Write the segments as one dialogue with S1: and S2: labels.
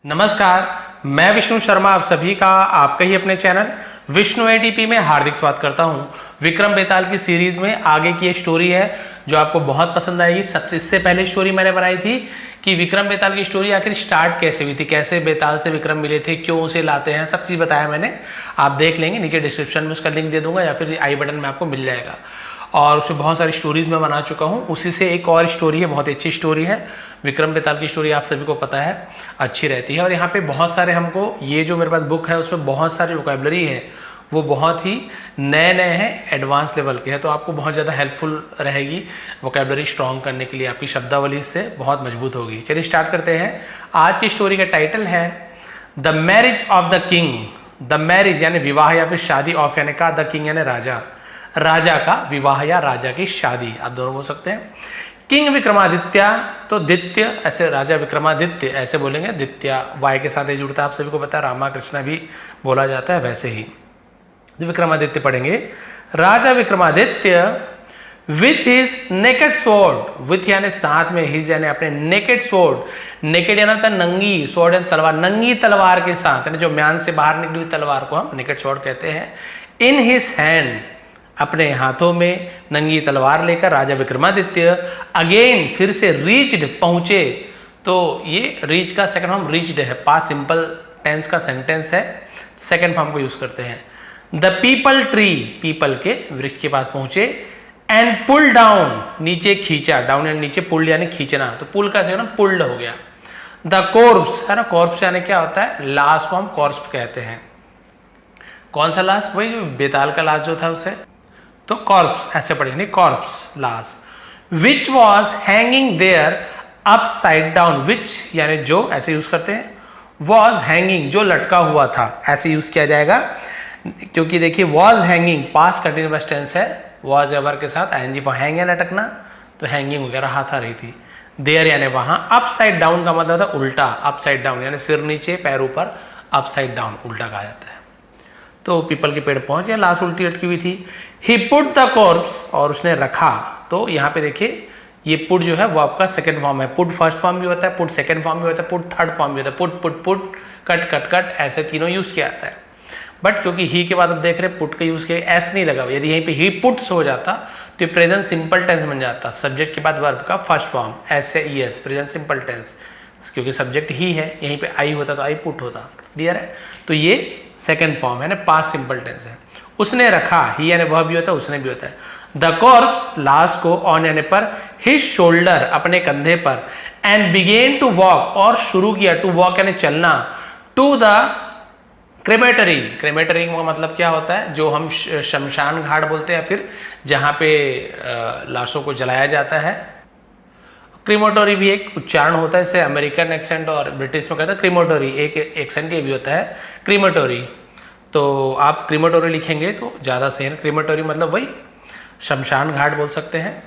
S1: नमस्कार, मैं विष्णु शर्मा आप सभी का आपका ही अपने चैनल विष्णु एटीपी में हार्दिक स्वागत करता हूं। विक्रम बेताल की सीरीज में आगे की एक स्टोरी है जो आपको बहुत पसंद आएगी। सबसे इससे पहले स्टोरी मैंने बनाई थी कि विक्रम बेताल की स्टोरी आखिर स्टार्ट कैसे हुई थी, कैसे बेताल से विक्रम मिले थे, क्यों उसे लाते हैं, सब चीज़ बताया मैंने। आप देख लेंगे, नीचे डिस्क्रिप्शन में उसका लिंक दे दूंगा या फिर आई बटन में आपको मिल जाएगा। और उसमें बहुत सारी स्टोरीज मैं बना चुका हूँ। उसी से एक और स्टोरी है, बहुत अच्छी स्टोरी है। विक्रम बेताल की स्टोरी आप सभी को पता है अच्छी रहती है। और यहाँ पे बहुत सारे हमको, ये जो मेरे पास बुक है उसमें बहुत सारी वोकैबुलरी है, वो बहुत ही नए नए हैं, एडवांस लेवल के हैं। तो आपको बहुत ज़्यादा हेल्पफुल रहेगी वोकैबुलरी स्ट्रॉन्ग करने के लिए, आपकी शब्दावली इससे बहुत मजबूत होगी। चलिए स्टार्ट करते हैं। आज की स्टोरी का टाइटल है the marriage of the king. The marriage यानी विवाह या फिर शादी, ऑफ यानी का, द किंग यानी राजा, राजा का विवाह या राजा की शादी, आप दोनों बोल सकते हैं। किंग विक्रमादित्य, तो दित्य ऐसे, राजा विक्रमादित्य ऐसे बोलेंगे, दित्य वाय के साथ ही जुड़ता है, आप सभी को पता है। रामा कृष्णा भी बोला जाता है वैसे ही। जो विक्रमादित्य पढ़ेंगे, राजा Vikramaditya with his naked sword, with यानी साथ में, हिज यानी अपने, नेकेड स्वॉर्ड, नेकेड यानी होता है नंगी, स्वॉर्ड यानी तलवार, नंगी तलवार के साथ, यानी जो म्यान से बाहर निकली हुई तलवार को हम नेकेड स्वॉर्ड कहते हैं। इन हिज हैंड, अपने हाथों में नंगी तलवार लेकर राजा विक्रमादित्य अगेन, फिर से, रीच्ड पहुंचे। तो ये रीच का सेकंड फॉर्म रीच्ड है, पास्ट सिंपल टेंस का सेंटेंस है, सेकंड फॉर्म को यूज करते हैं। द पीपल ट्री, पीपल के वृक्ष के पास पहुंचे। एंड पुल डाउन, नीचे खींचा, डाउन यानी नीचे, पुल यानी खींचना, तो पुल का सेकंड पुल्ड हो गया। द कॉर्प्स है ना, कॉर्प्स यानी क्या होता है, लाश को हम कॉर्प्स कहते हैं। कौन सा लाश, वही बेताल का लाश जो था उसे, तो कॉर्प्स ऐसे पढ़ेंगे, कॉर्प्स लाश। Which was hanging there upside down, which यानी जो, ऐसे यूज करते हैं। वॉज हैंगिंग, जो लटका हुआ था, ऐसे यूज किया जाएगा। क्योंकि देखिए was hanging past continuous tense है, वॉज एवर के साथ आईएनजी फॉर हैंग है, लटकना, तो हैंगिंग वगैरह हाथ आ रही थी। देयर यानी वहां। अपसाइड डाउन का मतलब था उल्टा, अपसाइड डाउन यानी सिर नीचे पैर ऊपर, अपसाइड डाउन उल्टा कहा जाता है। तो पीपल के पेड़ पहुंचे, लाश उल्टी लटकी हुई थी। ही पुट द कॉर्प्स, और उसने रखा। तो यहाँ पे देखिए ये पुट जो है वो आपका सेकंड फॉर्म है। पुट फर्स्ट फॉर्म भी होता है, पुट सेकंड फॉर्म भी होता है, पुट थर्ड फॉर्म भी होता है। Put put put, cut cut cut, ऐसे तीनों यूज किया जाता है। बट क्योंकि ही के बाद आप देख रहे हैं पुट का यूज किया, एस नहीं लगा। यदि यहीं पे ही पुट्स हो जाता तो ये प्रेजेंट सिंपल टेंस बन जाता, सब्जेक्ट के बाद वर्ब का फर्स्ट फॉर्म, एस से E S, present simple tense. क्योंकि सब्जेक्ट ही है, यहीं पे आई होता तो आई पुट होता। क्लियर है? तो ये सेकंड फॉर्म है ना, पास्ट सिंपल टेंस है। उसने रखा, ही यानी वह भी होता है, उसने भी होता है। द कॉर्प्स, लाश को, ऑन यानी पर, हिज शोल्डर अपने कंधे पर। एंड बिगेन टू वॉक, और शुरू किया, टू वॉक यानी चलना, टू द क्रेमेटरी। क्रेमेटरी का मतलब क्या होता है, जो हम शमशान घाट बोलते हैं, फिर जहाँ पे लाशों को जलाया जाता है। क्रीमोटोरी भी एक उच्चारण होता है, इसे अमेरिकन एक्सेंट और ब्रिटिश में कहते हैं क्रीमोटोरी, एक एक्सेंट ये भी होता है क्रीमोटोरी। तो आप क्रीमोटोरी लिखेंगे तो ज़्यादा सही है। क्रीमोटोरी मतलब वही शमशान घाट बोल सकते हैं।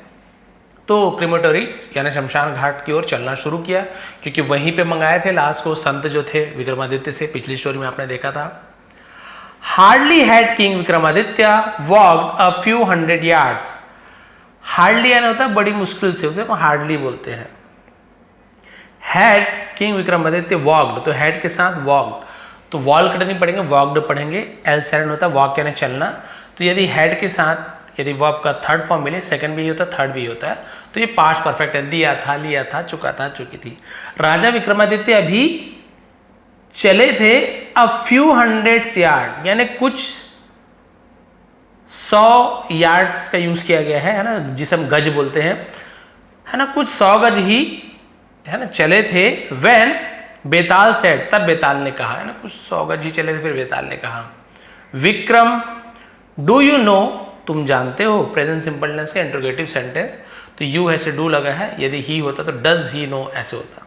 S1: तो क्रीमोटोरी यानी शमशान घाट की ओर चलना शुरू किया, क्योंकि वहीं पे मंगाए थे लाश को संत जो थे विक्रमादित्य से, पिछली स्टोरी में आपने देखा था। Hardly had king Vikramaditya walked a few hundred yards. Hardly यानी होता है बड़ी मुश्किल से, उसे हार्डली बोलते हैं। हैड किंग विक्रमादित्य वॉक्ड, तो हैड के साथ वॉक्ड, तो वॉल्क नहीं पढ़ेंगे, वॉक्ड पढ़ेंगे। एल साइलेंट होता है, वॉक यानी चलना। तो यदि हैड के साथ यदि वर्ब का थर्ड फॉर्म मिले, सेकंड भी होता है, थर्ड भी होता है, तो ये पास्ट परफेक्ट है। दिया था, लिया था, चुका था, चुकी थी। राजा विक्रमादित्य अभी चले थे अ फ्यू हंड्रेड्स यार्ड, यानी कुछ 100 यार्ड्स का यूज किया गया है ना, जिसे हम गज बोलते हैं, है ना, कुछ 100 गज ही, है ना, चले थे। व्हेन बेताल सेड, तब बेताल ने कहा, है ना, कुछ 100 गज ही चले थे, फिर बेताल ने कहा, विक्रम डू यू नो, तुम जानते हो। प्रेजेंट सिंपल टेंस का इंट्रोगेटिव सेंटेंस, तो यू है से डू लगा है। यदि ही होता तो डज ही नो ऐसे होता।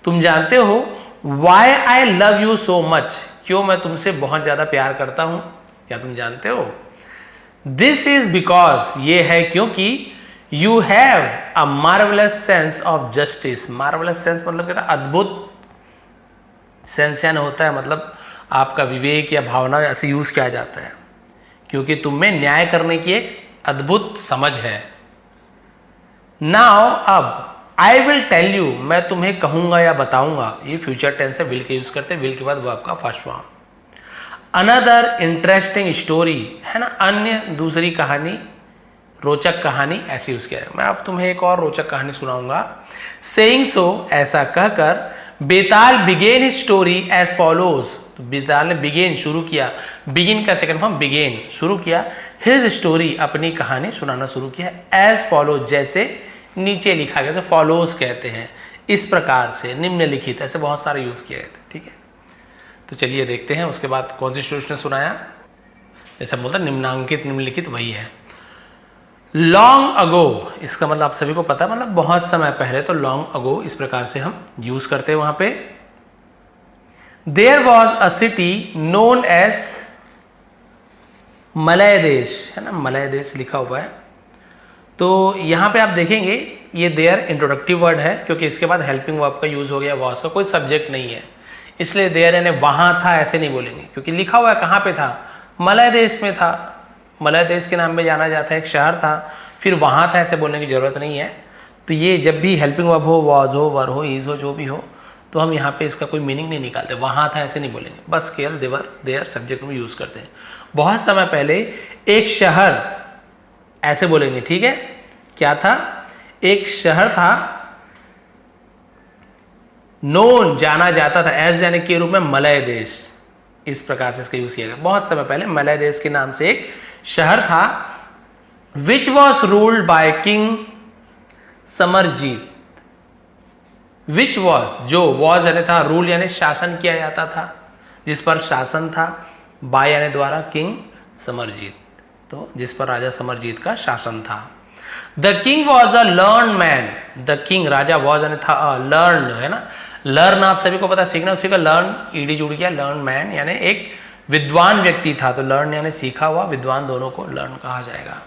S1: तुम जानते हो why I love you so much, क्यों मैं तुमसे बहुत ज्यादा प्यार करता हूं, क्या तुम जानते हो। दिस इज बिकॉज, ये है क्योंकि, you have a marvellous sense of justice. Marvellous sense मतलब क्या, अद्भुत सेंस यानी होता है, मतलब आपका विवेक या भावना ऐसे यूज किया जाता है, क्योंकि तुम में न्याय करने की एक अद्भुत समझ है। नाउ अब, आई विल टेल यू, मैं तुम्हें कहूंगा या बताऊंगा, ये फ्यूचर टेंस है, विल के यूज करते हैं, विल के बाद वो आपका first form. Another interesting story है ना, अन्य दूसरी कहानी, रोचक कहानी, ऐसी यूज किया है। मैं अब तुम्हें एक और रोचक कहानी सुनाऊंगा। सेइंग सो, ऐसा कहकर, Betal began his story as follows, तो बेताल ने बिगेन शुरू किया, बिगिन का सेकंड फॉर्म बिगेन शुरू किया, हिज स्टोरी अपनी कहानी सुनाना शुरू किया, एज फॉलोज जैसे नीचे लिखा गया, जैसे फॉलोज कहते हैं, इस प्रकार से, निम्नलिखित, ऐसे बहुत सारे यूज किए गए थे। ठीक है, तो चलिए देखते हैं उसके बाद कौन सी स्टोरी उसने सुनाया। जैसे बोलता निम्नांकित, निम्नलिखित वही है। लॉन्ग अगो, इसका मतलब आप सभी को पता है, मतलब बहुत समय पहले, तो लॉन्ग अगो इस प्रकार से हम यूज करते हैं वहां पे। There was a city known as Malay Desh, है ना, मलय देश लिखा हुआ है। तो यहां पे आप देखेंगे ये देयर इंट्रोडक्टिव वर्ड है, क्योंकि इसके बाद हेल्पिंग वर्ब का यूज हो गया, वॉज का कोई सब्जेक्ट नहीं है, इसलिए देयर यानी वहां था ऐसे नहीं बोलेंगे, क्योंकि लिखा हुआ है कहां पे था, मलय देश में था, मलय देश के नाम में जाना जाता है, एक शहर था, फिर वहां था ऐसे बोलने की जरूरत नहीं है। तो ये जब भी हेल्पिंग वर्ब हो, वॉज हो, वर हो, इज हो, जो भी हो, तो हम यहाँ पे इसका कोई मीनिंग नहीं निकालते, वहां था ऐसे नहीं बोलेंगे, बस केवल देवर देयर सब्जेक्ट में यूज करते हैं। बहुत समय पहले एक शहर ऐसे बोलेंगे, ठीक है, क्या था, एक शहर था, नोन जाना जाता था, एज यानी के रूप में मलय देश, इस प्रकार से इसका यूज किया गया। बहुत समय पहले मलय देश के नाम से एक शहर था, which was ruled by king Samarjeet, which was, जो, वॉज यानी था, रूल यानी शासन किया जाता था, जिस पर शासन था, बाय यानी द्वारा, किंग समरजीत, तो जिस पर राजा समरजीत का शासन था। The king was a learn man, the king Raja, was यानी था, लर्न है ना, लर्न आप सभी को पता सीखना, उसी का लर्न ईडी जुड़ गया, लर्न मैन यानी एक विद्वान व्यक्ति था, तो लर्न यानी सीखा हुआ, विद्वान दोनों को लर्न कहा जाएगा,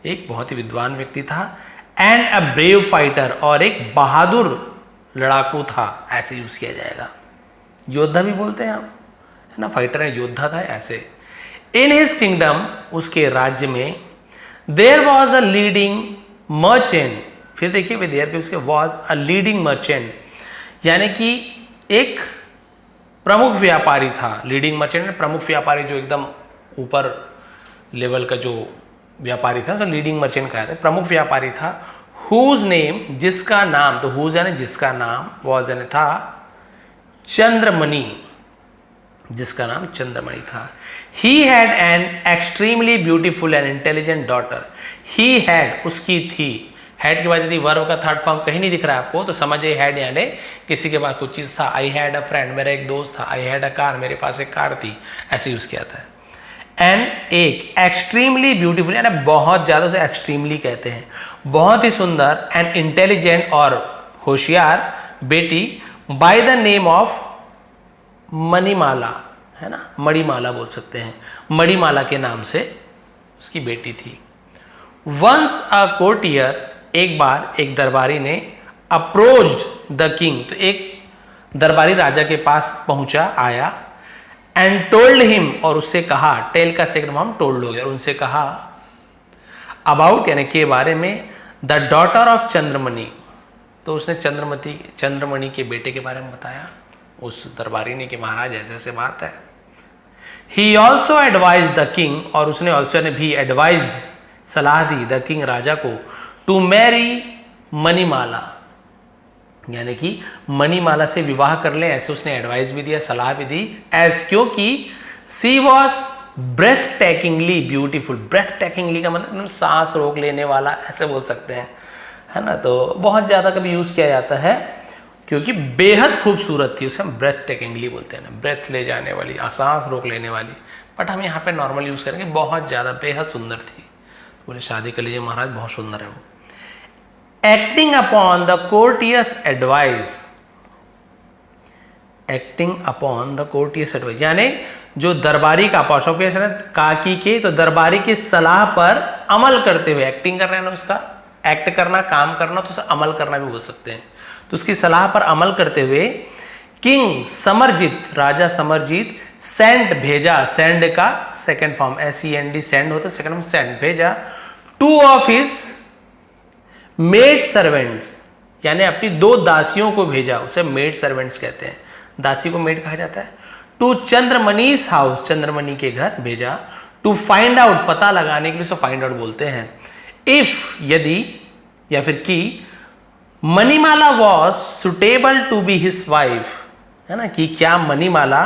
S1: एक बहुत ही विद्वान व्यक्ति था। एंड अ ब्रेव फाइटर, और एक बहादुर लड़ाकू था, ऐसे यूज किया जाएगा। योद्धा भी बोलते हैं हम, है ना, फाइटर है, योद्धा था, ऐसे। इन हिज किंगडम, उसके राज्य में, there was a leading merchant, फिर देखिए वे देयर पे उसके वॉज अ लीडिंग मर्चेंट, यानी कि एक प्रमुख व्यापारी था, लीडिंग मर्चेंट प्रमुख व्यापारी, जो एकदम ऊपर लेवल का जो व्यापारी था, तो लीडिंग मर्चेंट कहते हैं, प्रमुख व्यापारी था। हुज नेम, जिसका नाम, तो हुज यानी जिसका नाम, वॉज यानी था, चंद्रमणि, जिसका नाम चंद्रमणि था। He had an extremely beautiful and intelligent daughter, he had उसकी थी, हैड के बाद यदि वर्ब का थर्ड फॉर्म कहीं नहीं दिख रहा है आपको, तो समझिए हैड यानी किसी के पास कुछ चीज था। आई हैड अ फ्रेंड, मेरा एक दोस्त था, आई हैड अ कार, मेरे पास एक कार थी, ऐसे यूज किया था। एंड एक एक्सट्रीमली ब्यूटीफुल यानी बहुत ज्यादा, से एक्सट्रीमली कहते हैं, बहुत ही सुंदर, एंड इंटेलिजेंट और होशियार बेटी, by the name of Manimala, है ना, मणिमाला बोल सकते हैं, मणिमाला के नाम से उसकी बेटी थी। वंस अ कोर्टियर, एक बार एक दरबारी ने, अप्रोच्ड द किंग, तो एक दरबारी राजा के पास पहुंचा, आया, एंड टोल्ड हिम, और उससे कहा, टेल का सेकंड फॉर्म टोल्ड हो गया, उनसे कहा, अबाउट यानी के बारे में, द डॉटर ऑफ चंद्रमणि, तो उसने चंद्रमणि के बेटे के बारे में बताया उस दरबारी ने कि महाराज ऐसे ऐसे बात है। He also advise the king, और उसने ऑल्सो ने भी एडवाइज्ड, सलाह दी, द किंग राजा को, टू मैरी मणिमाला, यानी कि मणिमाला से विवाह कर ले, ऐसे उसने एडवाइस भी दिया, सलाह भी दी, एज क्योंकि सी वॉज ब्रेथ टेकिंगली ब्यूटीफुल, ब्रेथ टेकिंगली का मतलब सांस रोक लेने वाला, ऐसे बोल सकते हैं, है ना, तो बहुत ज्यादा कभी यूज किया जाता है, क्योंकि बेहद खूबसूरत थी, उसे हम ब्रेथ टेकिंगली बोलते हैं ना, ब्रेथ ले जाने वाली, सांस रोक लेने वाली, बट हम यहाँ पे नॉर्मल यूज करेंगे, बहुत ज्यादा बेहद सुंदर थी, तो बोले शादी कर लीजिए महाराज, बहुत सुंदर है वो। Acting upon the courteous advice, acting upon the courteous advice यानी जो दरबारी का अपोस्ट्रोफी काकी के, तो दरबारी की सलाह पर अमल करते हुए, एक्टिंग कर रहे हैं ना, उसका एक्ट करना, काम करना, तो उसे अमल करना भी बोल सकते हैं, तो उसकी सलाह पर अमल करते हुए, किंग समरजीत, राजा समरजीत, सेंड भेजा, सेंड का सेकंड फॉर्म SEND सेंड होता है, सेकंड फॉर्म सेंड भेजा, two of his made servants, यानी अपनी 2 दासियों को भेजा, उसे मेड सर्वेंट्स कहते हैं, दासी को मेड कहा जाता है। टू चंद्रमणिस हाउस, चंद्रमणि के घर भेजा। टू फाइंड आउट, पता लगाने के लिए उसे फाइंड आउट बोलते हैं। इफ, यदि या फिर कि Manimala was suitable to be his wife, है ना, कि क्या मणिमाला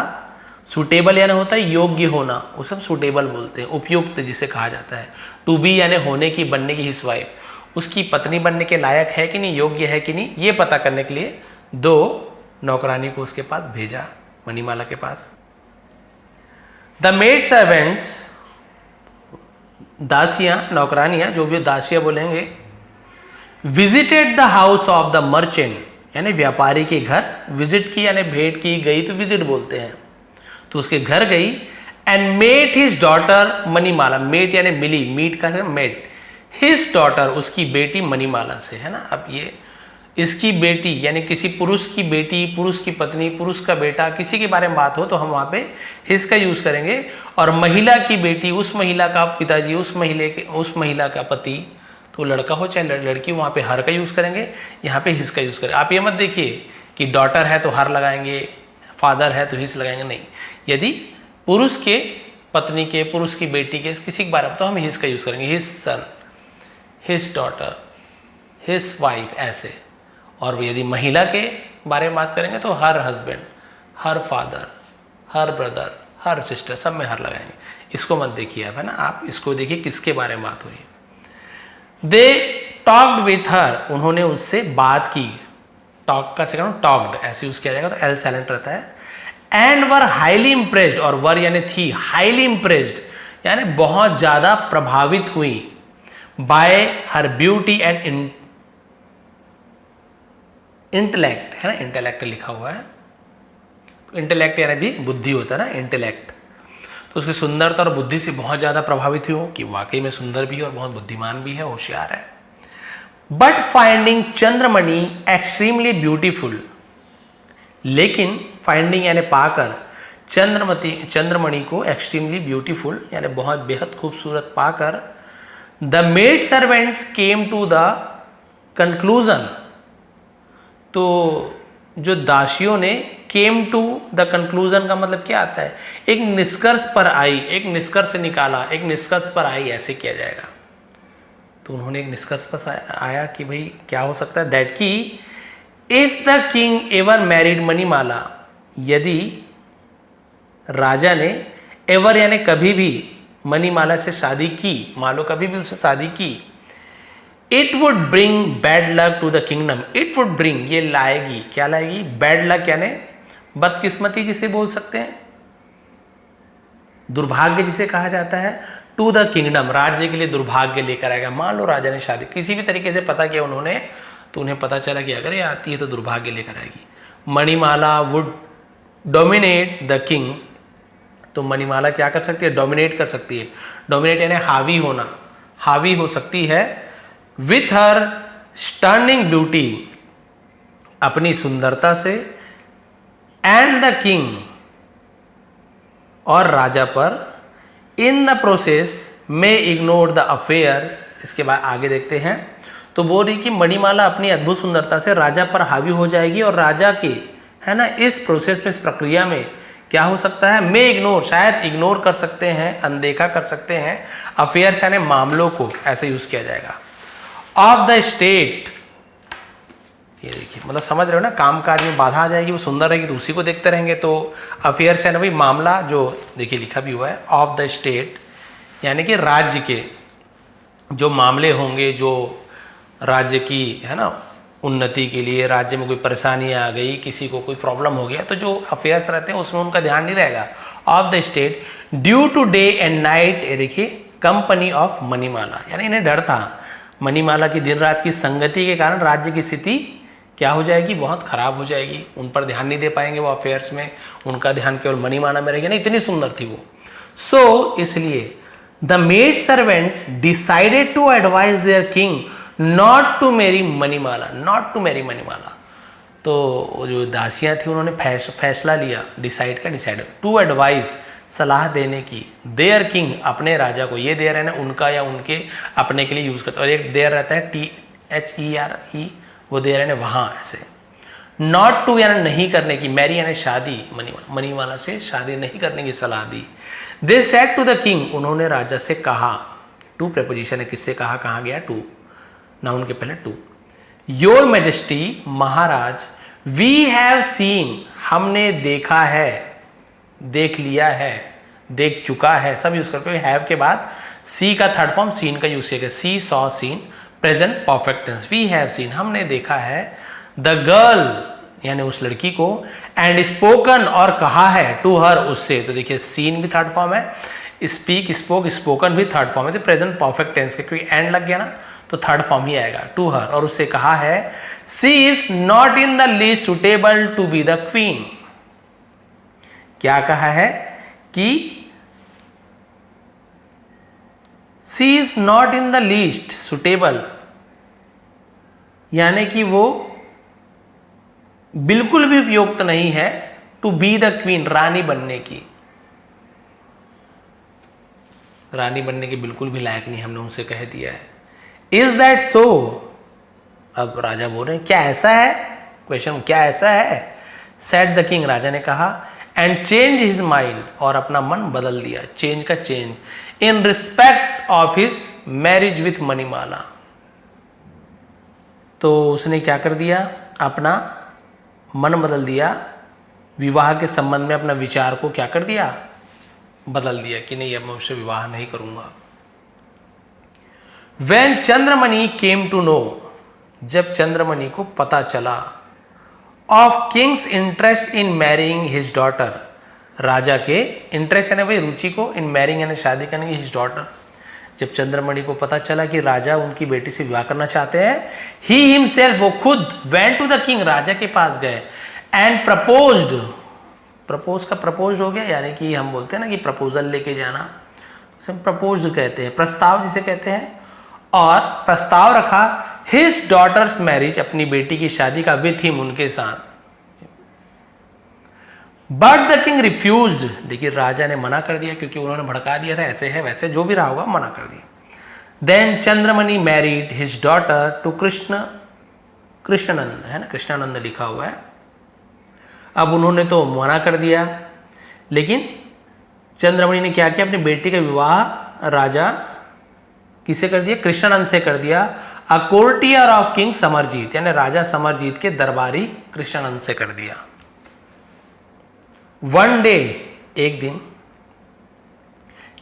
S1: सुटेबल यानी होता है योग्य होना, उसे हम सुटेबल बोलते हैं, उपयुक्त जिसे कहा जाता है। टू बी यानी होने की, बनने की, हिज वाइफ, उसकी पत्नी बनने के लायक है कि नहीं, योग्य है कि नहीं, ये पता करने के लिए 2 नौकरानी को उसके पास भेजा, मणिमाला के पास। द मेड सर्वेंट्स, दासियां, नौकरानियां, जो भी दासियां बोलेंगे, visited the house of the merchant, यानी व्यापारी के घर विजिट की, यानी भेंट की गई तो विजिट बोलते हैं, तो उसके घर गई। And met his daughter Manimala, met यानी मिली, मीट का मेट, हिज डॉटर, उसकी बेटी मणिमाला से, है ना। अब ये इसकी बेटी यानी किसी पुरुष की बेटी, पुरुष की पत्नी, पुरुष का बेटा, किसी के बारे में बात हो तो हम वहां पे हिज का यूज करेंगे। और महिला की बेटी, उस महिला का पिताजी, उस महिला का पति, तो लड़का हो चाहे लड़की, वहां पे हर का यूज करेंगे, यहाँ पे हिज का यूज करेंगे। आप ये मत देखिए कि डॉटर है तो हर लगाएंगे, फादर है तो हिज लगाएंगे, नहीं। यदि पुरुष के पत्नी के, पुरुष की बेटी के, किसी के बारे में तो हम हिज का यूज करेंगे, his son, his daughter, his wife, ऐसे। और यदि महिला के बारे में बात करेंगे तो her husband, her father, her brother, her sister, सब में हर लगाएंगे। इसको मत देखिए आप, है ना, आप इसको देखिए किसके बारे में बात हो रही है। दे टॉक्ड विथ हर, उन्होंने उससे बात की, टॉक का सेकंड टॉक्ड ऐसे यूज किया जाएगा तो एल साइलेंट रहता है। एंड वर हाईली इंप्रेस्ड, और वर यानी थी, हाईली इंप्रेस्ड यानी बहुत ज्यादा प्रभावित हुई, bye her beauty and intellect, है ना, इंटेलेक्ट लिखा हुआ है, इंटेलेक्ट यानी भी बुद्धि होता है ना, इंटेलेक्ट, तो उसकी सुंदरता और बुद्धि से बहुत ज्यादा प्रभावित हुई कि वाकई में सुंदर भी है और बहुत बुद्धिमान भी है, होशियार है। But finding Chandramani extremely beautiful, लेकिन फाइंडिंग यानी पाकर, चंद्रमणि को एक्सट्रीमली ब्यूटीफुल यानी बहुत बेहद खूबसूरत पाकर, the maid servants came to the conclusion, तो जो दासियों ने केम टू द कंक्लूजन का मतलब क्या आता है, एक निष्कर्ष पर आई, एक निष्कर्ष निकाला, एक निष्कर्ष पर आई, ऐसे किया जाएगा। तो उन्होंने एक निष्कर्ष पर आया कि भाई क्या हो सकता है, दैट की if the king ever married Manimala, यदि राजा ने एवर यानी कभी भी मणिमाला से शादी की, मान लो कभी भी उससे शादी की, it would bring bad luck to the kingdom, it would bring ये लाएगी, क्या लाएगी, बैड लक यानी बदकिस्मती जिसे बोल सकते हैं, दुर्भाग्य जिसे कहा जाता है, टू द किंगडम राज्य के लिए दुर्भाग्य लेकर आएगा। मान लो राजा ने शादी किसी भी तरीके से पता किया उन्होंने, तो उन्हें पता चला कि अगर ये आती है तो दुर्भाग्य लेकर आएगी। Manimala would dominate the king, तो मणिमाला क्या कर सकती है, डोमिनेट कर सकती है, डोमिनेट यानी हावी होना, हावी हो सकती है, विथ हर स्टर्निंग ब्यूटी, अपनी सुंदरता से, एंड द किंग और राजा पर, इन द प्रोसेस में इग्नोर द अफेयर्स। इसके बाद आगे देखते हैं, तो बोल रही कि मणिमाला अपनी अद्भुत सुंदरता से राजा पर हावी हो जाएगी और राजा के, है ना, इस प्रोसेस में, इस प्रक्रिया में क्या हो सकता है, मैं इग्नोर, शायद इग्नोर कर सकते हैं, अनदेखा कर सकते हैं, अफेयर्स यानी मामलों को, ऐसे यूज किया जाएगा। ऑफ द स्टेट, ये देखिए मतलब समझ रहे हो ना, कामकाज में बाधा आ जाएगी, वो सुंदर रहेगी तो उसी को देखते रहेंगे, तो अफेयर्स यानी भाई मामला, जो देखिए लिखा भी हुआ है, ऑफ द स्टेट यानी कि राज्य के जो मामले होंगे, जो राज्य की, है ना, उन्नति के लिए, राज्य में कोई परेशानी आ गई, किसी को कोई प्रॉब्लम हो गया, तो जो अफेयर्स रहते हैं उसमें उनका ध्यान नहीं रहेगा। Of the state due to day and night, ये देखिए कंपनी ऑफ मणिमाला, यानी इन्हें डर था मणिमाला की दिन रात की संगति के कारण राज्य की स्थिति क्या हो जाएगी, बहुत खराब हो जाएगी, उन पर ध्यान नहीं दे पाएंगे वो अफेयर्स में, उनका ध्यान केवल मणिमाला में रहेगा ना, इतनी सुंदर थी वो। सो इसलिए the maid servants decided to advise their king not to marry Manimala, not to marry Manimala. तो जो दासियां थी उन्होंने फैसला लिया, डिसाइड का डिसाइड, टू एडवाइज सलाह देने की, देयर किंग अपने राजा को, ये देयर है ना उनका या उनके अपने के लिए यूज करते, और एक देयर रहता है THERE वो दे रहे हैं वहां ऐसे। नॉट टू यानी नहीं करने की, मैरी यानी शादी, मणिमाला से शादी नहीं करने की सलाह दी। They said to the king, उन्होंने राजा से कहा। टू प्रेपोजिशन है, किससे कहा, कहाँ गया, टू, नाउन के पहले टू। योर मैजेस्टी, महाराज, वी हैव सीन, हमने देखा है, देख लिया है, देख चुका है, सब यूज करते हुए हैव के बाद सी का थर्ड फॉर्म सीन का यूज किया, see saw seen, present perfect tense, we have seen, हमने देखा है, द गर्ल यानी उस लड़की को, एंड स्पोकन और कहा है, टू हर उससे, तो देखिए सीन भी थर्ड फॉर्म है, स्पीक स्पोक स्पोकन भी थर्ड फॉर्म है, तो प्रेजेंट परफेक्ट टेंस के क्योंकि एंड लग गया ना तो थर्ड फॉर्म ही आएगा, टू हर, और उससे कहा है, she is not in the least suitable to be the queen. क्या कहा है कि she is not in the least suitable, यानी कि वो बिल्कुल भी उपयुक्त नहीं है टू बी द क्वीन, रानी बनने की, रानी बनने के बिल्कुल भी लायक नहीं, हमने उनसे कह दिया है। इज दैट सो, अब राजा बोल रहे हैं क्या ऐसा है, क्वेश्चन क्या ऐसा है, सेड द किंग, राजा ने कहा, एंड चेंज हिज माइंड, और अपना मन बदल दिया, चेंज का change, in respect of his marriage with Manimala. तो उसने क्या कर दिया, अपना मन बदल दिया, विवाह के संबंध में अपना विचार को क्या कर दिया, बदल दिया कि नहीं अब मैं उससे विवाह नहीं करूंगा। When Chandramani came to know, जब चंद्रमणि को पता चला, of king's interest in marrying his daughter, राजा के इंटरेस्ट यानी भाई रुचि को, इन मैरिंग यानी शादी करने की, हिज डॉटर, जब चंद्रमणि को पता चला कि राजा उनकी बेटी से विवाह करना चाहते हैं, ही हिमसेल्फ, वो खुद, वेंट टू द किंग, राजा के पास गए, एंड प्रपोज्ड, प्रपोज का प्रपोज हो गया, यानी कि हम बोलते हैं ना कि प्रपोजल लेके जाना, उसे प्रपोज कहते हैं, प्रस्ताव जिसे कहते हैं, और प्रस्ताव रखा हिज डॉटर्स मैरिज, अपनी बेटी की शादी का, विथ हिम, उनके साथ। बट द किंग रिफ्यूज्ड, देखिए राजा ने मना कर दिया क्योंकि उन्होंने भड़का दिया था, ऐसे है वैसे जो भी रहा होगा, मना कर दिया। Then Chandramani married his daughter to Krishnanand, है ना, कृष्णानंद लिखा हुआ है। अब उन्होंने तो मना कर दिया, लेकिन चंद्रमणि ने क्या किया, अपनी बेटी का विवाह राजा किससे कर दिया, कृष्णानंद से कर दिया, अ कोर्टियर ऑफ किंग समरजीत, यानी राजा समरजीत के दरबारी कृष्णानंद से कर दिया। वन डे, एक दिन,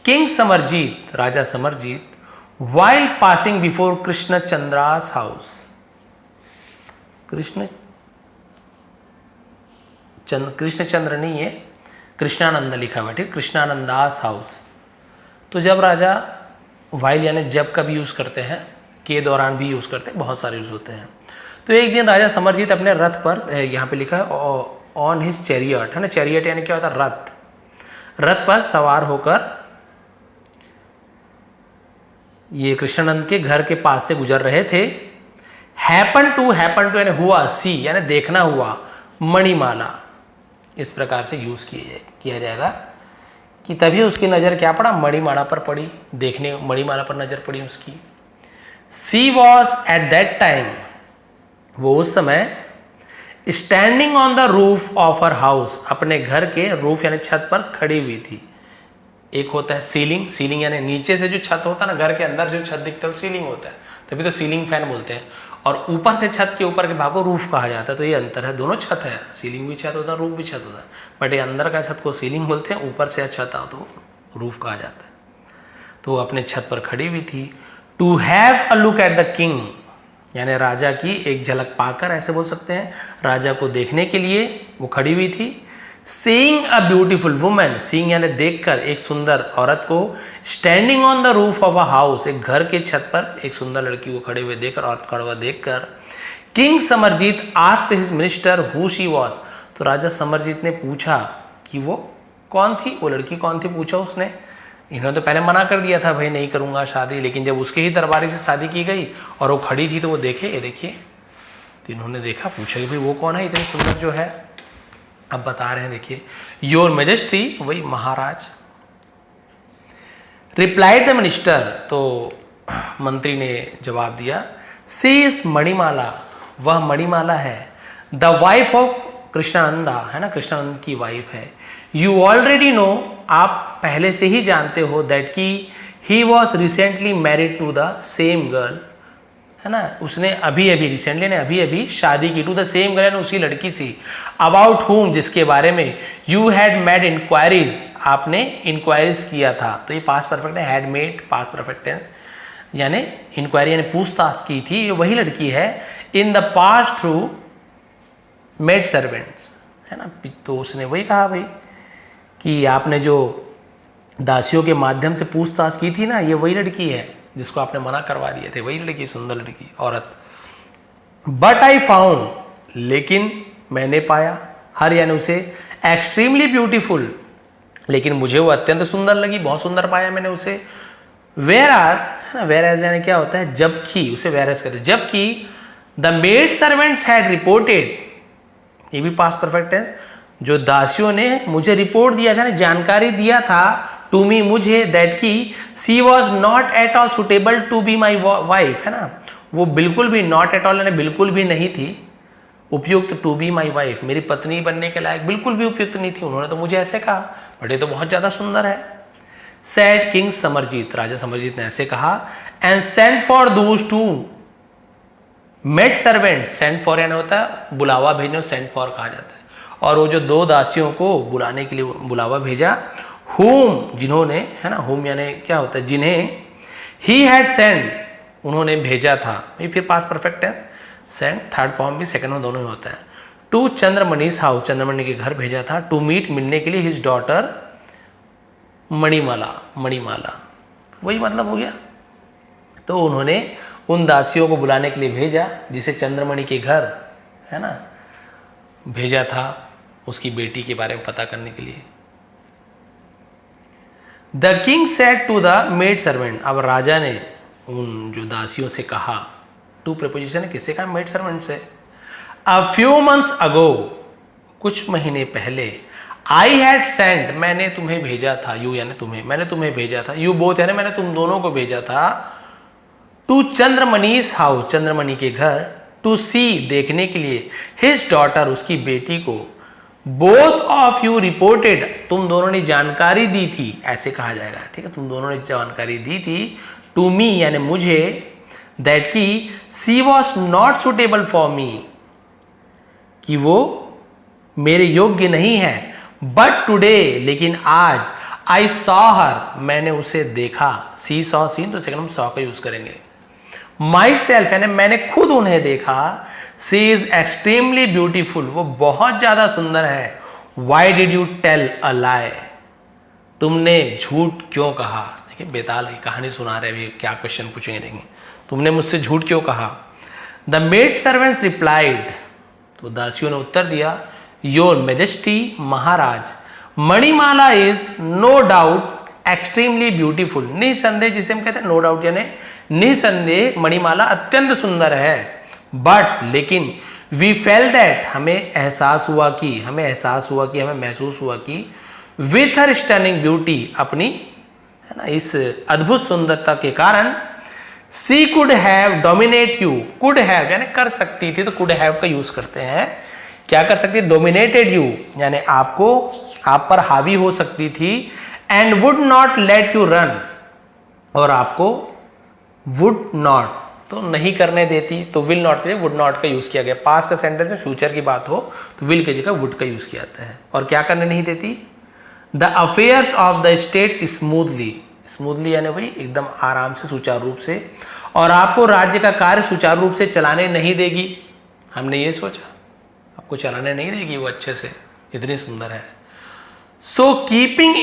S1: किंग समरजीत, राजा Samarjeet, while passing before Krishnachandra's house, Krishnachandra नहीं है, कृष्णानंद लिखा हुआ, ठीक, कृष्णानंदास हाउस। तो जब राजा, वाइल यानी जब का भी यूज करते हैं, के दौरान भी यूज करते हैं, बहुत सारे यूज होते हैं। तो एक दिन राजा समरजीत अपने रथ पर, यहाँ पे लिखा है ऑन हिज चैरियट, है ना, चैरियट यानी क्या होता है, रथ, रथ पर सवार होकर ये कृष्णानंद के घर के पास से गुजर रहे थे। हैपन टू यानी हुआ, सी यानी देखना हुआ, मणिमाला, इस प्रकार से यूज किया जाएगा कि तभी उसकी नज़र क्या पड़ा, मणिमाला पर पड़ी, देखने मणिमाला पर नज़र पड़ी उसकी। सी वॉज एट दैट टाइम, वो उस समय, standing on the roof of her house, अपने घर के रूफ यानी छत पर खड़ी हुई थी। एक होता है सीलिंग, सीलिंग यानी नीचे से जो छत होता है ना, घर के अंदर से जो छत दिखता है वो सीलिंग होता है, तभी तो सीलिंग फैन बोलते हैं, और ऊपर से छत के ऊपर के भाग को रूफ कहा जाता है। तो ये अंतर है, दोनों छत है, सीलिंग भी छत होता है, रूफ भी छत होता है, बट ये अंदर का छत को सीलिंग बोलते हैं, ऊपर से छत आ तो रूफ कहा जाता है। तो वो अपने छत पर खड़ी हुई थी। To have a look at the king, यानी राजा की एक झलक पाकर, ऐसे बोल सकते हैं, राजा को देखने के लिए वो खड़ी हुई थी। Seeing a beautiful women, seeing यानी देखकर, एक सुंदर औरत को, standing on the roof of a house, एक घर के छत पर एक सुंदर लड़की को खड़े हुए देखकर, औरत खड़ा हुआ देखकर, king Samarjeet asked his minister who she was, तो राजा समरजीत ने पूछा कि वो कौन थी, वो लड़की कौन थी, पूछा उसने। इन्होंने तो पहले मना कर दिया था, भाई नहीं करूंगा शादी, लेकिन जब उसके ही दरबारी से शादी की गई और वो खड़ी थी तो वो देखे, ये देखिए, तो इन्होंने देखा, पूछा कि भाई वो कौन है इतनी सुंदर जो है। अब बता रहे हैं, देखिए, योर मेजेस्टी, वही महाराज, रिप्लाइड द मिनिस्टर, तो मंत्री ने जवाब दिया, सी इज मणिमाला, वह मणिमाला है। द वाइफ ऑफ कृष्णानंदा, है ना, कृष्णानंद की वाइफ है। यू ऑलरेडी नो, आप पहले से ही जानते हो, दैट की he was recently married to the same girl, है ना, उसने अभी अभी रिसेंटली ने अभी अभी शादी की, टू द सेम गर्ल, उसी लड़की से, अबाउट हुम, जिसके बारे में यू हैड मेड इंक्वायरीज, आपने इंक्वायरीज किया था। तो ये पास्ट परफेक्ट है, had made past perfect tense, यानी इंक्वायरी यानी पूछताछ की थी, ये वही लड़की है। In the past through maid servants, है ना, तो उसने वही कहा भाई कि आपने जो दासियों के माध्यम से पूछताछ की थी ना, ये वही लड़की है जिसको आपने मना करवा दिए थे, वही लड़की, सुंदर लड़की, औरत। बट आई फाउंड, लेकिन मैंने पाया, हर यानी उसे, एक्सट्रीमली ब्यूटीफुल, लेकिन मुझे वो अत्यंत सुंदर लगी, बहुत सुंदर पाया मैंने उसे। वेराज, है ना, वेराज यानी क्या होता है, जबकि, उसे वेराज कहते हैं, जबकि the maid servants had reported, ये भी पास्ट परफेक्ट है, जो दासियों ने मुझे रिपोर्ट दिया था, जानकारी दिया था, टू मी, मुझे, दैट की she was not at all suitable to be my wife, है ना, वो बिल्कुल भी, नॉट एट ऑल यानी बिल्कुल भी नहीं थी उपयुक्त, टू बी माई वाइफ, मेरी पत्नी बनने के लायक बिल्कुल भी उपयुक्त नहीं थी। उन्होंने तो मुझे ऐसे कहा, बट ये तो बहुत ज्यादा सुंदर है। सैड किंग समरजीत, राजा समरजीत ने ऐसे कहा। And send for those two maid servant, send for यानी होता है बुलावा भेजने, सेंड फॉर कहा जाता है। और वो जो दो दासियों को बुलाने के लिए बुलावा भेजा, whom, जिन्होंने, है ना, whom यानी क्या होता है, जिन्हें, he had sent, उन्होंने भेजा था, ये फिर पास्ट परफेक्ट है, सेंड थर्ड फॉर्म भी सेकंड में दोनों ही होता है। टू चंद्रमणिस हाउस, चंद्रमणि के घर भेजा था। टू मीट, मिलने के लिए, हिज डॉटर मणिमाला, मणिमाला, वही मतलब हो गया। तो उन्होंने उन दासियों को बुलाने के लिए भेजा जिसे चंद्रमणि के घर, है ना, भेजा था, उसकी बेटी के बारे में पता करने के लिए। The king said to the maid servant, अब राजा ने उन जो दासियों से कहा, टू प्रीपोजिशन है, किससे कहा, मेड सर्वेंट से। अ फ्यू मंथ्स अगो, कुछ महीने पहले, आई हैड सेंट, मैंने तुम्हें भेजा था, यू यानी तुम्हें, मैंने तुम्हें भेजा था, यू बोथ यानी मैंने तुम दोनों को भेजा था, टू चंद्रमणिस हाउस, चंद्रमणि के घर, टू सी, देखने के लिए, हिज डॉटर, उसकी बेटी को, बोथ ऑफ यू रिपोर्टेड, तुम दोनों ने जानकारी दी थी, ऐसे कहा जाएगा, ठीक है, तुम दोनों ने जानकारी दी थी, टू मी यानी मुझे, दैट की she was not suitable for me, कि वो मेरे योग्य नहीं है, बट टुडे, लेकिन आज, आई सॉ हर, मैंने उसे देखा, सी सॉ, सीन, तो सेकंड हम सॉ का यूज करेंगे। माई सेल्फ यानी मैंने खुद उन्हें देखा, सी इज एक्सट्रीमली ब्यूटीफुल, वो बहुत ज्यादा सुंदर है। Why did you tell a lie, तुमने झूठ क्यों कहा। देखिए बेताल की कहानी सुना रहे, अभी क्या क्वेश्चन पूछेंगे देखेंगे, तुमने मुझसे झूठ क्यों कहा। द मेड सर्वेंट्स रिप्लाइड, तो दासियों ने उत्तर दिया, योर मेजेस्टी, महाराज, Manimala is no doubt extremely beautiful, निसंदेह, जिसे हम कहते हैं नो डाउट यानी निसंदेह मणिमाला अत्यंत सुंदर है। बट, लेकिन, वी फेल दैट, हमें एहसास हुआ कि, हमें महसूस हुआ कि, विथ हर स्टनिंग ब्यूटी, अपनी, है ना, इस अद्भुत सुंदरता के कारण, she could have dominate you, could have यानी कर सकती थी, तो कुड हैव का यूज करते हैं, क्या कर सकती है, डोमिनेटेड यू यानी आपको, आप पर हावी हो सकती थी, and would not let you run, और आपको वुड नॉट तो नहीं करने देती, तो विल नॉट के लिए वुड नॉट का यूज किया गया। पास्ट का सेंटेंस में फ्यूचर की बात हो तो विल की जगह वुड का यूज किया जाता है। और क्या करने नहीं देती, the affairs of the state smoothly, smoothly यानी वही एकदम आराम से, सुचारू रूप से, और आपको राज्य का कार्य सुचारू रूप से चलाने नहीं देगी। हमने ये सोचा आपको चलाने नहीं देगी वो अच्छे से, इतनी सुंदर है। सो कीपिंग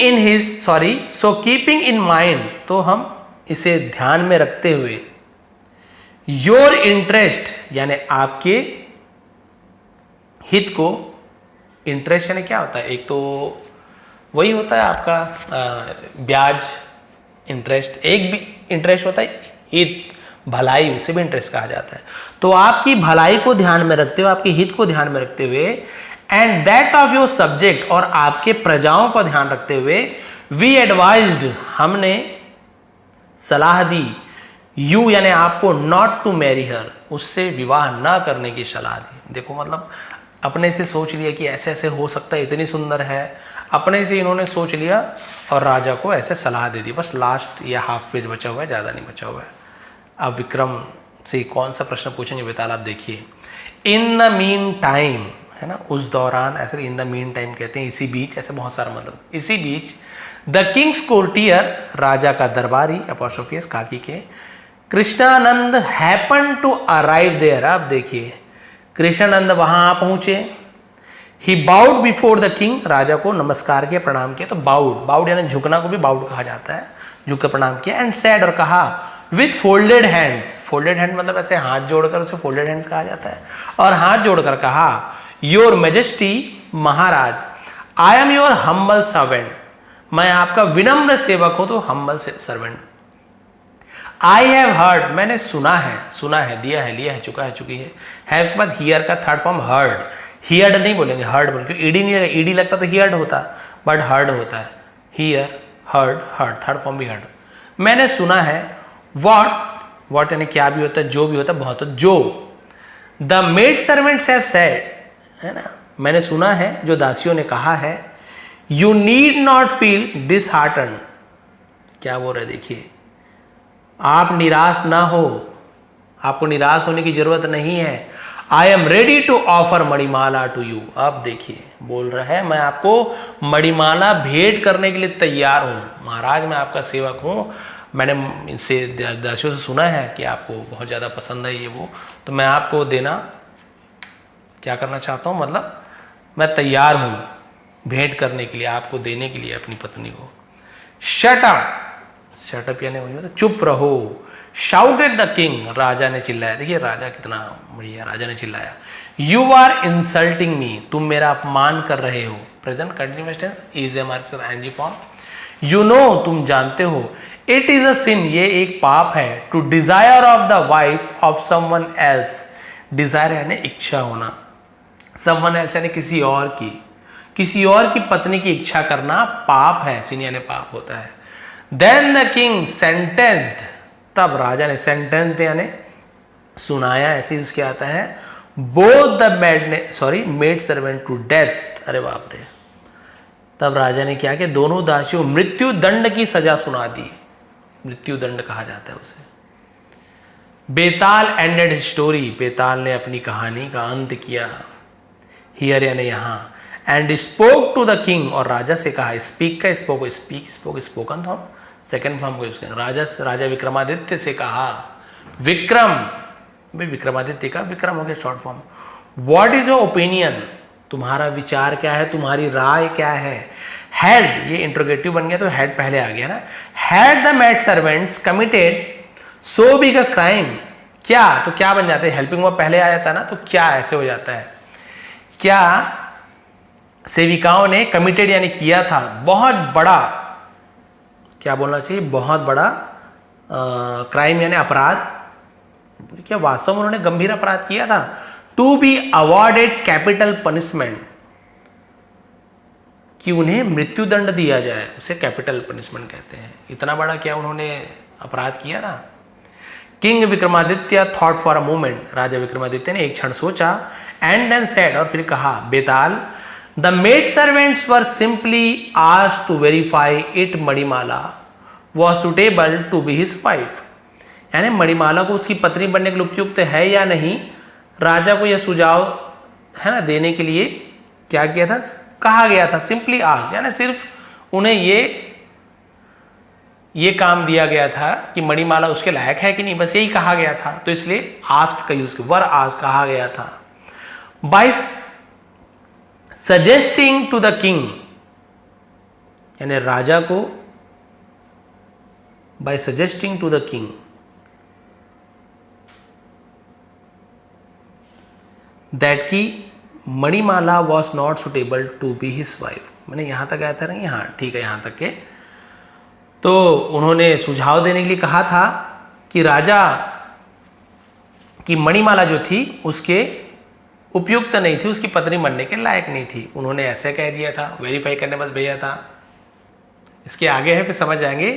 S1: इन माइंड, तो हम इसे ध्यान में रखते हुए, योर इंटरेस्ट यानी आपके हित को, इंटरेस्ट यानी क्या होता है, एक तो वही होता है आपका ब्याज, इंटरेस्ट, एक भी इंटरेस्ट होता है हित, भलाई, उसे भी इंटरेस्ट कहा जाता है। तो आपकी भलाई को ध्यान में रखते हुए, आपके हित को ध्यान में रखते हुए, and that of your subject, और आपके प्रजाओं को ध्यान रखते हुए, वी एडवाइज्ड, हमने सलाह दी, यू यानी आपको, नॉट टू मैरी हर, उससे विवाह ना करने की सलाह दी। देखो मतलब अपने से सोच लिया कि ऐसे ऐसे हो सकता है, इतनी सुंदर है, अपने से इन्होंने सोच लिया और राजा को ऐसे सलाह दे दी। बस लास्ट या हाफ पेज बचा हुआ है, ज़्यादा नहीं बचा हुआ है। अब विक्रम से कौन सा प्रश्न पूछेंगे बेताल, आप देखिए। इन द मीन टाइम, है ना, उस दौरान, ऐसे इन द मीन टाइम कहते हैं, इसी बीच, ऐसे बहुत सारा मतलब, इसी बीच द किंग्स कोर्टियर, राजा का दरबारी, अपोस्ट्रोफियस काकी के, Krishnanand happen to arrive there. आप देखिए कृष्णानंद वहां पहुंचे। He bowed before the king, राजा को नमस्कार किया, प्रणाम किया। तो बाउड, बाउड यानी झुकना को भी बाउड कहा जाता है, झुक कर प्रणाम किया। एंड सैड, और कहा, with folded hands, folded hand मतलब ऐसे हाथ जोड़कर, उसे फोल्डेड हैंड्स कहा जाता है, और हाथ जोड़कर कहा, your majesty, Maharaj, I am your humble servant, मैं आपका विनम्र सेवक हूं। तो humble servant. I have heard, मैंने सुना है, सुना है, दिया है, लिया है, चुका है, चुकी है। हैव के बाद हियर का थर्ड फॉर्म हर्ड, हियर्ड नहीं बोलेंगे, हर्ड बोलेंगे, क्योंकि ईडी नहीं, ईडी लगता तो हियर्ड होता, बट हर्ड होता है। Here, heard, heard, third form भी हर्ड। मैंने सुना है, वॉट, वॉट यानी क्या भी होता है, जो भी होता है, बहुत, जो। The maid servants have said, है ना, मैंने सुना है, जो दासियों ने कहा है, you need not feel dishearten, क्या बोल रहे देखिए, आप निराश ना हो, आपको निराश होने की जरूरत नहीं है। I am ready to offer Manimala to you. अब देखिए बोल रहा है, मैं आपको मणिमाला भेंट करने के लिए तैयार हूं, महाराज मैं आपका सेवक हूं, मैंने इनसे दासियों से सुना है कि आपको बहुत ज़्यादा पसंद है ये वो, तो मैं आपको देना, क्या करना चाहता हूँ, मतलब मैं तैयार हूँ भेंट करने के लिए, आपको देने के लिए अपनी पत्नी को। शट अप, शट अप यानी वही होता है, चुप रहो। शाउटेड द किंग, राजा ने चिल्लाया। देखिए राजा कितना बढ़िया, राजा ने चिल्लाया। यू आर इंसल्टिंग मी, तुम मेरा अपमान कर रहे हो। Present continuous tense, is a mark ing form. You know, तुम जानते हो। इट इज अ सिन, ये एक पाप है। To desire of the wife of someone else, desire यानी इच्छा होना, समवन एल्स यानी किसी और की, किसी और की पत्नी की इच्छा करना पाप है, सिन यानी पाप होता है। देन द किंग सेंटेंस्ड, तब राजा ने, सेंटेंस्ड यानी सुनाया, ऐसे ही उसके आता है, both the maid servant to death. अरे बाप रे, तब राजा ने क्या किया, दोनों दासियों मृत्यु दंड की सजा सुना दी, मृत्यु दंड कहा जाता है उसे। बेताल एंडेड स्टोरी, बेताल ने अपनी कहानी का अंत किया, हियर यानी यहां। And spoke to the king, और राजा से कहा, स्पीक का स्पोक, स्पीक, स्पोक, स्पोकन था, सेकेंड फॉर्म को यूज करें। राजा विक्रमादित्य से कहा, विक्रम, भाई विक्रमादित्य का विक्रम हो गया short form. What is your opinion, तुम्हारा विचार क्या है, तुम्हारी राय क्या है। हैड, ये इंट्रोगेटिव बन गया तो हैड पहले आ गया ना। Had the maid servants committed so big a crime, क्या, तो क्या बन जाता है, हेल्पिंग वर्ब पहले आ जाता है ना, तो क्या ऐसे हो जाता है, क्या सेविकाओं ने कमिटेड यानी किया था, बहुत बड़ा, क्या बोलना चाहिए, बहुत बड़ा क्राइम यानी अपराध, क्या वास्तव में उन्होंने गंभीर अपराध किया था। To be awarded capital punishment, कि उन्हें मृत्यु दंड दिया जाए, उसे कैपिटल पनिशमेंट कहते हैं। इतना बड़ा क्या उन्होंने अपराध किया था। King Vikramaditya thought for a moment, राजा विक्रमादित्य ने एक क्षण सोचा। एंड देन सेड, और फिर कहा, Betal, the maid servants were simply asked to verify it Manimala was suitable to be his wife, यानी मणिमाला को उसकी पत्नी बनने के लिए उपयुक्त है या नहीं, राजा को यह सुझाव, है ना, देने के लिए क्या किया था, कहा गया था। सिंपली आस्क्ड यानी सिर्फ उन्हें ये काम दिया गया था कि मणिमाला उसके लायक है कि नहीं, बस यही कहा गया था, तो इसलिए आस्क्ड का यूज किया, वर आस्क्ड कहा गया था। By suggesting to the king, यानी राजा को, by suggesting to the king that की Manimala was not suitable to be his wife. मैंने यहां तक आया था नहीं, हाँ ठीक है, यहां तक के, तो उन्होंने सुझाव देने के लिए कहा था कि राजा की मणिमाला जो थी उसके उपयुक्त नहीं थी, उसकी पत्नी बनने के लायक नहीं थी, उन्होंने ऐसे कह दिया था, वेरीफाई करने बस भेजा था। इसके आगे है, फिर समझ जाएंगे।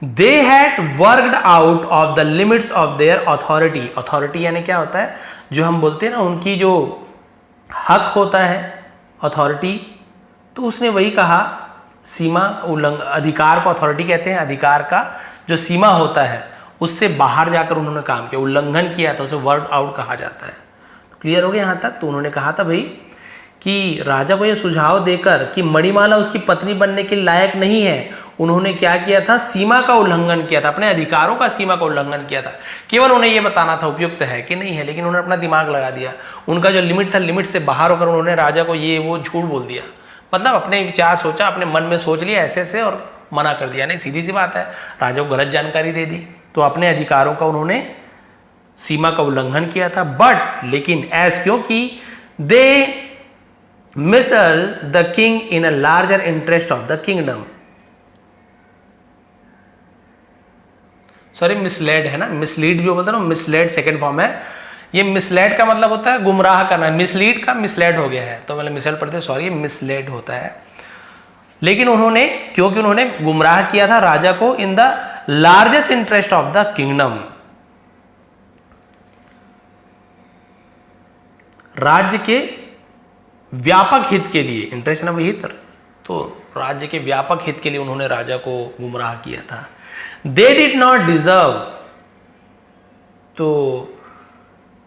S1: They had worked out of the limits of their authority. Authority यानी क्या होता है, जो हम बोलते हैं ना उनकी जो हक होता है अथॉरिटी, तो उसने वही कहा सीमा अधिकार को अथॉरिटी कहते हैं, अधिकार का जो सीमा होता है उससे बाहर जाकर उन्होंने काम किया, उल्लंघन किया था, उसे वर्ड आउट कहा जाता है। क्लियर हो गया यहाँ तक। तो उन्होंने कहा था भाई कि राजा को यह सुझाव देकर कि मणिमाला उसकी पत्नी बनने के लायक नहीं है, उन्होंने क्या किया था, सीमा का उल्लंघन किया था, अपने अधिकारों का सीमा का उल्लंघन किया था। केवल उन्हें यह बताना था उपयुक्त है कि नहीं है, लेकिन उन्होंने अपना दिमाग लगा दिया, उनका जो लिमिट था लिमिट से बाहर होकर उन्होंने राजा को ये वो झूठ बोल दिया, मतलब अपने विचार सोचा, अपने मन में सोच लिया ऐसे ऐसे और मना कर दिया। नहीं, सीधी सी बात है, राजा को गलत जानकारी दे दी, तो अपने अधिकारों का उन्होंने सीमा का उल्लंघन किया था। बट लेकिन एज क्योंकि they misled the king in a larger interest of the kingdom, sorry misled है ना, मिसलीड जो बोलते हैं ना, मिसलेड सेकंड फॉर्म है। ये मिसलेड का मतलब होता है गुमराह करना, मिसलीड का मिसलेड हो गया है, तो मतलब मिसल पढ़ते सॉरी, मिसलेड होता है। लेकिन उन्होंने, क्योंकि उन्होंने गुमराह किया था राजा को in the largest interest of the kingdom, राज्य के व्यापक हित के लिए, इंटरेस्ट ना वही हित, तो राज्य के व्यापक हित के लिए उन्होंने राजा को गुमराह किया था। दे डिड नॉट डिजर्व, तो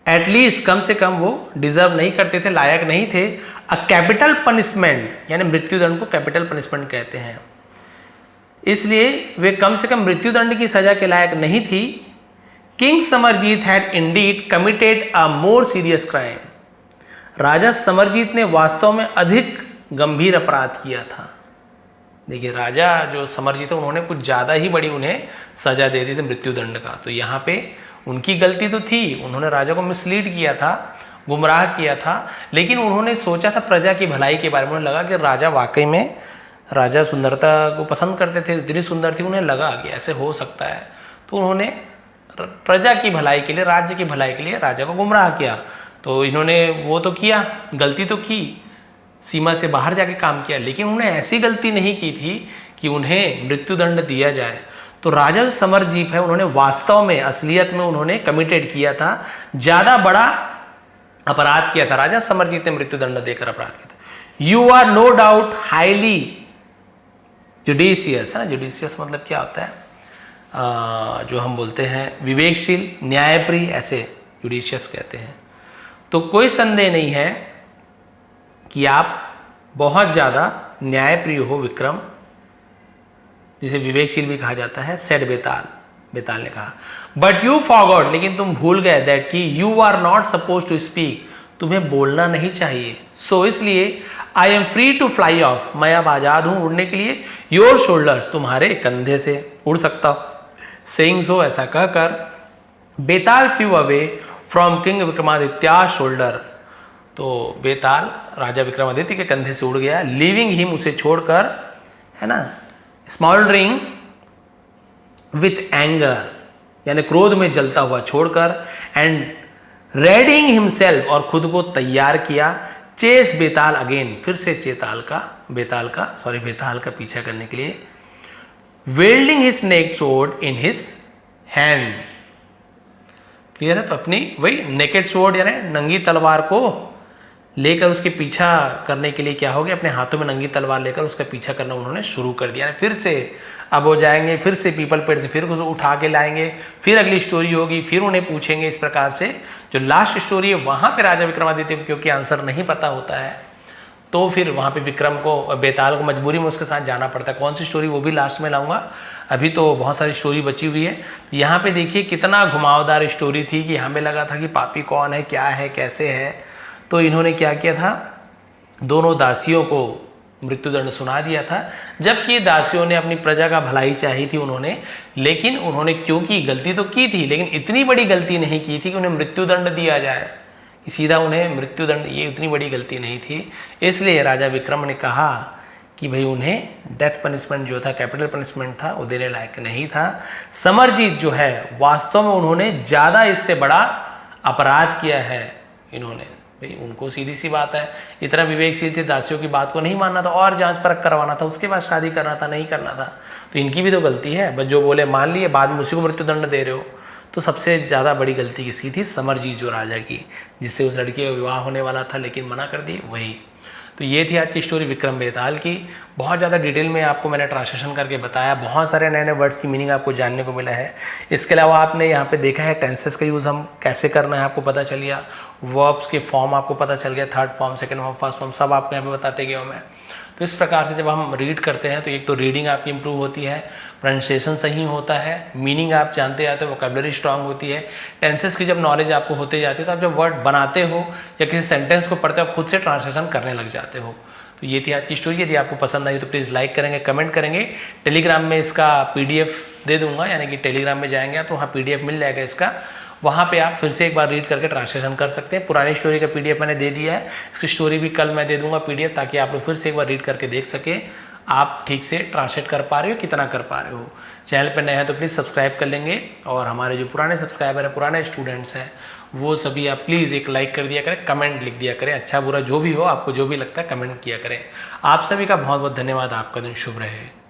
S1: एटलीस्ट कम से कम वो डिजर्व नहीं करते थे, लायक नहीं थे अ कैपिटल पनिशमेंट, यानी मृत्युदंड को कैपिटल पनिशमेंट कहते हैं, इसलिए वे कम से कम मृत्युदंड की सजा के लायक नहीं थी। King Samarjit had indeed committed a more serious crime, राजा समरजीत ने वास्तव में अधिक गंभीर अपराध किया था। देखिए राजा जो समरजीत है उन्होंने कुछ ज़्यादा ही बड़ी उन्हें सजा दे दी थी मृत्युदंड का, तो यहाँ पे उनकी गलती तो थी, उन्होंने राजा को मिसलीड किया था, गुमराह किया था, लेकिन उन्होंने सोचा था प्रजा की भलाई के बारे में। उन्हें लगा कि राजा वाकई में, राजा सुंदरता को पसंद करते थे, इतनी सुंदर थी, उन्हें लगा कि ऐसे हो सकता है, तो उन्होंने प्रजा की भलाई के लिए, राज्य की भलाई के लिए राजा को गुमराह किया। तो इन्होंने वो तो किया, गलती तो की, सीमा से बाहर जाके काम किया, लेकिन उन्हें ऐसी गलती नहीं की थी कि उन्हें मृत्युदंड दिया जाए। तो राजा जो समरजीत है उन्होंने वास्तव में, असलियत में उन्होंने कमिटेड किया था, ज्यादा बड़ा अपराध किया था, राजा समरजीत ने मृत्युदंड देकर अपराध किया था। You are no doubt highly judicious, है ना, जुडिशियस मतलब क्या होता है, जो हम बोलते हैं विवेकशील, न्यायप्रिय, ऐसे जुडिशियस कहते हैं। तो कोई संदेह नहीं है कि आप बहुत ज़्यादा न्यायप्रिय हो विक्रम, जिसे विवेकशील भी कहा जाता है, सेड बेताल, बेताल ने कहा। बट यू फॉरगॉट, लेकिन तुम भूल गए दैट कि you are not suppose to speak, तुम्हें बोलना नहीं चाहिए। सो इसलिए I am free to fly off, मैं अब आजाद हूं उड़ने के लिए, योर शोल्डर्स, तुम्हारे कंधे से उड़ सकता हूं। सेइंग सो, ऐसा कहकर Betal flew away from king Vikramaditya shoulder, तो बेताल राजा विक्रमादित्य के कंधे से उड़ गया, लीविंग हिम, उसे छोड़कर, है ना, स्मॉल्डरिंग विथ एंगर, यानी क्रोध में जलता हुआ छोड़कर, एंड रेडिंग हिमसेल्फ, और खुद को तैयार किया, चेस बेताल अगेन, फिर से बेताल का पीछा करने के लिए, wielding his naked sword in his hand. Clear है, तो अपनी वही नेकेड सोर्ड यानी नंगी तलवार को लेकर उसके पीछा करने के लिए क्या हो गया, अपने हाथों में नंगी तलवार लेकर उसका पीछा करना उन्होंने शुरू कर दिया। फिर से अब वो जाएंगे, फिर से पीपल पेड़ से फिर उसको उठा के लाएंगे, फिर अगली स्टोरी होगी, फिर उन्हें पूछेंगे। इस प्रकार से जो लास्ट स्टोरी है वहां पे राजा विक्रमादित्य को क्योंकि आंसर नहीं पता होता है, तो फिर वहां पे विक्रम को, बेताल को मजबूरी में उसके साथ जाना पड़ता है। कौन सी स्टोरी वो भी लास्ट में लाऊंगा, अभी तो बहुत सारी स्टोरी बची हुई है। यहाँ पे देखिए कितना घुमावदार स्टोरी थी कि हमें लगा था कि पापी कौन है, क्या है, कैसे है, तो इन्होंने क्या किया था, दोनों दासियों को मृत्युदंड सुना दिया था, जबकि दासियों ने अपनी प्रजा का भलाई चाही थी उन्होंने, लेकिन उन्होंने क्योंकि गलती तो की थी, लेकिन इतनी बड़ी गलती नहीं की थी कि उन्हें मृत्युदंड दिया जाए, सीधा उन्हें मृत्युदंड, ये इतनी बड़ी गलती नहीं थी। इसलिए राजा विक्रम ने कहा कि भाई उन्हें डेथ पनिशमेंट जो था, कैपिटल पनिशमेंट था, वो देने लायक नहीं था। समरजीत जो है वास्तव में उन्होंने ज़्यादा इससे बड़ा अपराध किया है, इन्होंने भाई उनको सीधी सी बात है, इतना विवेकशील थे, दासियों की बात को नहीं मानना था और जांच परख करवाना था, उसके बाद शादी करना था, नहीं करना था। तो इनकी भी तो गलती है, बस जो बोले मान लिए, बाद में उसी को मृत्युदंड दे रहे हो। तो सबसे ज़्यादा बड़ी गलती किसकी थी? समरजीत जो राजा की, जिससे उस लड़की का विवाह होने वाला था लेकिन मना कर दी, वही। तो ये थी आज की स्टोरी विक्रम बेताल की। बहुत ज़्यादा डिटेल में आपको मैंने ट्रांसलेशन करके बताया, बहुत सारे नए नए वर्ड्स की मीनिंग आपको जानने को मिला है। इसके अलावा आपने यहाँ पे देखा है टेंसेस का यूज़ हम कैसे करना है, आपको पता चल गया। वर्ब्स के फॉर्म आपको पता चल गया, third form, second form, first form, सब आपको यहाँ पे बताते गया हूँ मैं। तो इस प्रकार से जब हम रीड करते हैं तो एक तो रीडिंग आपकी इंप्रूव होती है, प्रोनाउंसिएशन सही होता है, मीनिंग आप जानते जाते हो, वोकैबुलरी स्ट्रांग होती है। टेंसेस की जब नॉलेज आपको होते जाती है तो आप जब वर्ड बनाते हो या किसी सेंटेंस को पढ़ते हो आप खुद से ट्रांसलेशन करने लग जाते हो। तो ये थी आज की स्टोरी। यदि आपको पसंद आई तो प्लीज़ लाइक करेंगे, कमेंट करेंगे। टेलीग्राम में इसका PDF दे दूंगा, यानी कि टेलीग्राम में जाएंगे तो वहाँ PDF मिल जाएगा इसका, वहाँ पे आप फिर से एक बार रीड करके ट्रांसलेशन कर सकते हैं। पुरानी स्टोरी का PDF मैंने दे दिया है, इसकी स्टोरी भी कल मैं दे दूंगा PDF, ताकि आप लोग फिर से एक बार रीड करके देख सकें आप ठीक से ट्रांसलेट कर पा रहे हो, कितना कर पा रहे हो। चैनल पर नए हैं तो प्लीज़ सब्सक्राइब कर लेंगे, और हमारे जो पुराने सब्सक्राइबर हैं, पुराने स्टूडेंट्स हैं, वो सभी आप प्लीज़ एक लाइक कर दिया करें, कमेंट लिख दिया करें, अच्छा बुरा जो भी हो, आपको जो भी लगता है कमेंट किया करें। आप सभी का बहुत बहुत धन्यवाद। आपका दिन शुभ रहे।